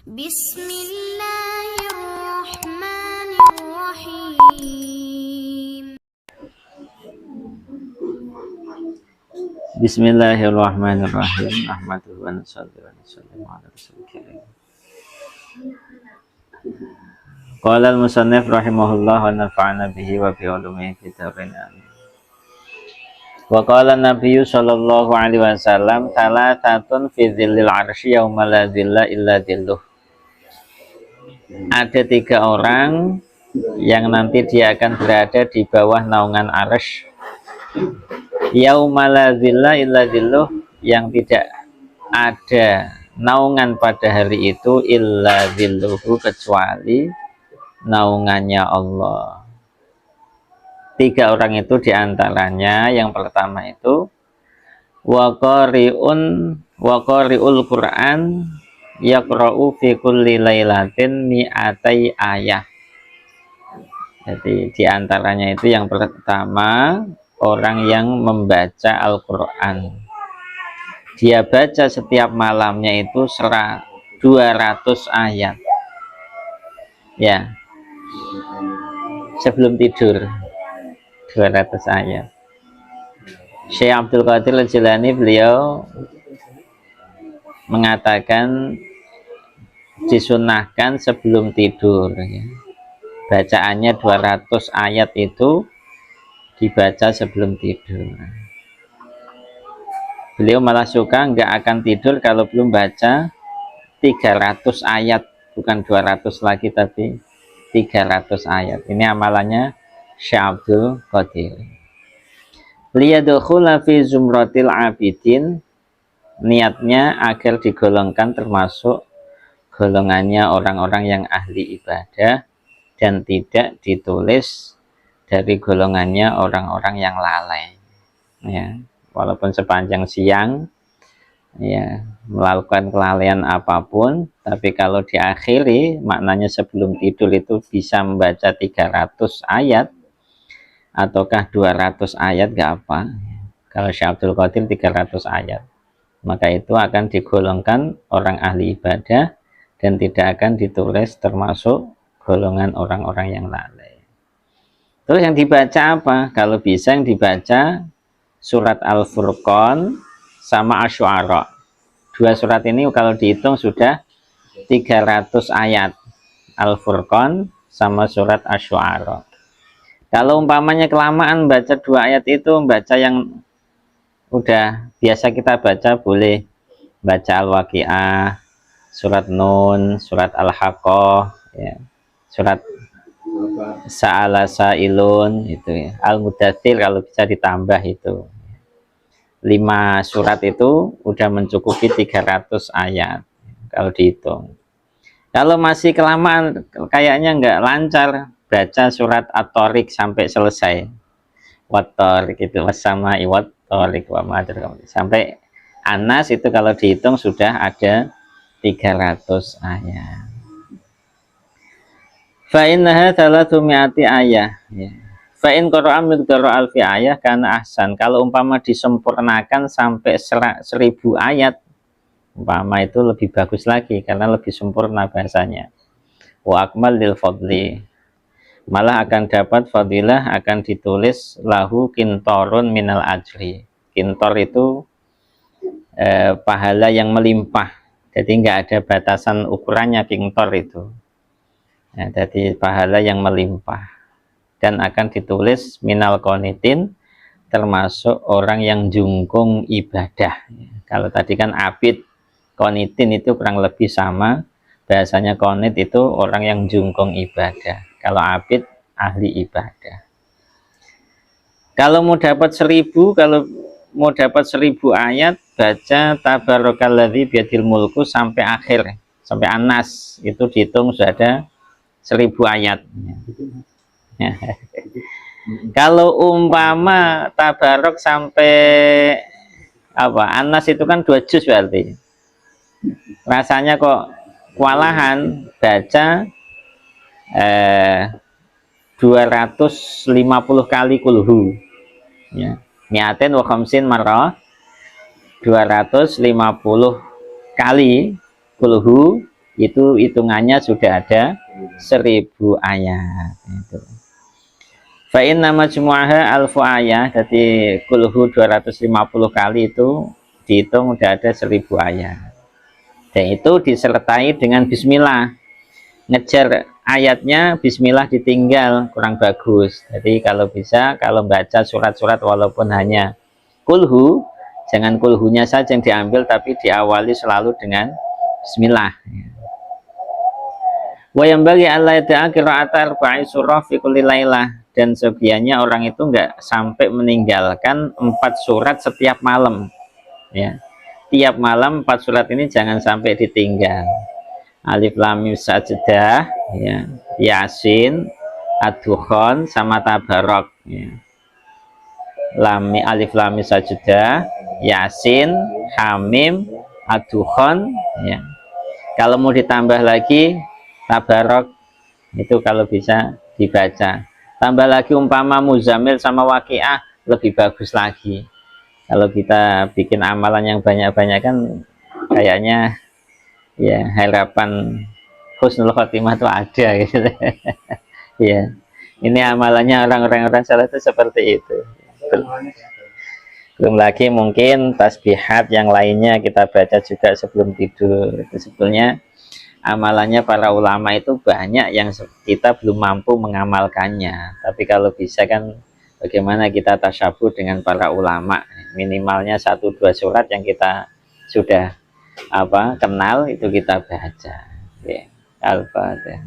Bismillahirrahmanirrahim. Bismillahirrahmanirrahim. Ahmaduhu wa nusalli wa nusallimu ala rasulil karim. Qala al-musannif rahimahullah wa nafa'ana bihi wa bi ulumihi fid dharain amin. Wa qala an-nabiyyu sallallahu alaihi wasallam thalathatun fi dhillil 'arsy yauma la dhilla illa dhilluh. Ada 3 orang yang nanti dia akan berada di bawah naungan arsy yauma la dhilla illa dhilluh, yang tidak ada naungan pada hari itu illa dhilluhu, kecuali naungannya Allah. 3 orang itu diantaranya, yang pertama itu wa qari'ul Qur'an yaqra'u fi kulli lailatin mi'atai ayah. Jadi diantaranya itu yang pertama, orang yang membaca Al-Quran. Dia baca setiap malamnya itu 200 ayat. Ya, sebelum tidur 200 ayat. Syekh Abdul Qadir Al-Jilani, beliau mengatakan disunahkan sebelum tidur, ya. Bacaannya 200 ayat itu dibaca sebelum tidur. Beliau malah suka nggak akan tidur kalau belum baca 300 ayat, bukan 200 lagi tapi 300 ayat. Ini amalannya Syekh Abdul Qadir. Liyadkhula fi zumratil abidin, niatnya agar digolongkan termasuk golongannya orang-orang yang ahli ibadah dan tidak ditulis dari golongannya orang-orang yang lalai, ya. Walaupun sepanjang siang, ya, melakukan kelalaian apapun, tapi kalau diakhiri, maknanya sebelum tidur itu bisa membaca 300 ayat ataukah 200 ayat, gak apa. Kalau Syekh Abdul Qadir 300 ayat, maka itu akan digolongkan orang ahli ibadah dan tidak akan ditulis termasuk golongan orang-orang yang lalai. Terus yang dibaca apa? Kalau bisa yang dibaca surat Al-Furqan sama Asy-Syu'ara. 2 surat ini kalau dihitung sudah 300 ayat. Al-Furqan sama surat Asy-Syu'ara. Kalau umpamanya kelamaan baca 2 ayat itu, baca yang udah biasa kita baca, boleh baca Al-Waqiah, surat Nun, surat Al-Haqqah, ya. Surat Sa'ala Sa'ilun itu, ya. Al-Mudaththir kalau bisa ditambah itu. 5 surat itu udah mencukupi 300 ayat kalau dihitung. Kalau masih kelamaan, kayaknya nggak lancar, baca surat At-Thariq sampai selesai. Wat-Thariq itu wasama'i wat-Thariq wa ma adraka, sampai Anas itu kalau dihitung sudah ada 300 ayat. Fa innaha 300 ayah, ya. Fa in qara'a miqdara alfi ayah kana ahsan. Kalau umpama disempurnakan sampai 1000 ayat, umpama itu lebih bagus lagi karena lebih sempurna bahasanya. Wa akmal lil fadli, malah akan dapat fadilah, akan ditulis lahu kintorun minal ajri. Kintor itu pahala yang melimpah, jadi nggak ada batasan ukurannya kintor itu, ya, jadi pahala yang melimpah. Dan akan ditulis minal qonitin, termasuk orang yang jungkung ibadah. Kalau tadi kan abid, qonitin itu kurang lebih sama bahasanya. Qonit itu orang yang jungkung ibadah, kalau abid ahli ibadah. Kalau mau dapat 1000, kalau mau dapat 1000 ayat, baca tabarakalladzi biyadil mulku sampai akhir, sampai Anas, itu dihitung sudah ada 1000 ayat. Kalau umpama tabarok sampai Anas itu kan 2 juz, berarti rasanya kok kewalahan baca 250 kali kulhu, ya. Niatin wa khamsin marrah, 250 kali kulhu itu hitungannya sudah ada 1000 ayat itu. Fa inna majmu'aha alfu ayat, jadi kulhu 250 kali itu dihitung udah ada 1000 ayat. Dan itu disertai dengan bismillah. Ngejar ayatnya bismillah ditinggal kurang bagus. Jadi kalau bisa, kalau baca surat-surat walaupun hanya kulhu, jangan kulhunya saja yang diambil, tapi diawali selalu dengan bismillah. Wa yang bagi Allah ta'ala qira'atal arba'i surah fi kulli lailah, dan sebianya orang itu enggak sampai meninggalkan 4 surat setiap malam ya. Tiap malam 4 surat ini jangan sampai ditinggal. Alif lam mim sajdah ya, Yasin, Ad-Dukhan sama Tabarok ya. Alif lam mim sajdah, Yasin, Hamim, Ad-Dukhan ya. Kalau mau ditambah lagi Tabarok itu kalau bisa dibaca. Tambah lagi umpama Muzammil sama Waqiah lebih bagus lagi. Kalau kita bikin amalan yang banyak-banyak kan kayaknya ya harapan husnul khotimah itu ada gitu. Ya. Ini amalannya orang-orang salah itu seperti itu. Belum lagi mungkin tasbihat yang lainnya kita baca juga sebelum tidur. Itu sebetulnya amalannya para ulama itu banyak yang kita belum mampu mengamalkannya. Tapi kalau bisa kan bagaimana kita tasyabuh dengan para ulama, minimalnya 1-2 surat yang kita sudah kenal itu kita baca. Al-Fatihah.